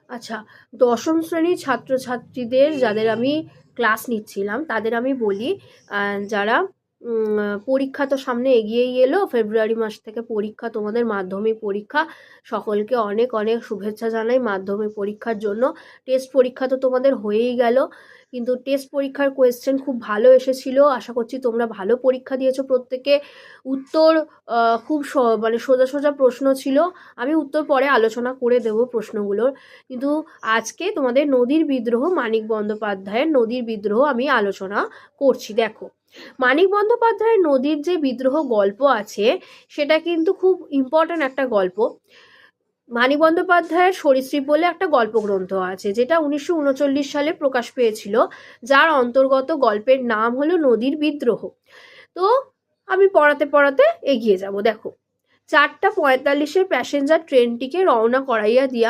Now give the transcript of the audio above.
আচ্ছা, দশম শ্রেণীর ছাত্রছাত্রীদের যাদের আমি ক্লাস নিচ্ছিলাম তাদের আমি বলি, যারা পরীক্ষা তো সামনে এগিয়েই এলো, ফেব্রুয়ারি মাস থেকে পরীক্ষা, তোমাদের মাধ্যমিক পরীক্ষা। সকলকে অনেক অনেক শুভেচ্ছা জানাই মাধ্যমিক পরীক্ষার জন্য। টেস্ট পরীক্ষা তো তোমাদের হয়েই গেল, কিন্তু টেস্ট পরীক্ষার কোয়েশ্চেন খুব ভালো এসেছিল। আশা করছি তোমরা ভালো পরীক্ষা দিয়েছো প্রত্যেকে। উত্তর খুব মানে সোজা সোজা প্রশ্ন ছিল। আমি উত্তর পরে আলোচনা করে দেবো প্রশ্নগুলোর, কিন্তু আজকে তোমাদের নদীর বিদ্রোহ, মানিক বন্দ্যোপাধ্যায়ের নদীর বিদ্রোহ আমি আলোচনা করছি। দেখো, মানিক বন্দ্যোপাধ্যায়ের নদীর যে বিদ্রোহ গল্প আছে সেটা কিন্তু খুব ইম্পর্ট্যান্ট একটা গল্প। মানিক বন্দ্যোপাধ্যায়ের সরীসৃপ বলে একটা গল্প গ্রন্থ আছে, যেটা 1939 সালে প্রকাশ পেয়েছিল, যার অন্তর্গত গল্পের নাম হলো নদীর বিদ্রোহ। তো আমি পড়াতে পড়াতে এগিয়ে যাব। দেখো, 4:45 প্যাসেঞ্জার ট্রেনটিকে রওনা করাইয়া দিয়া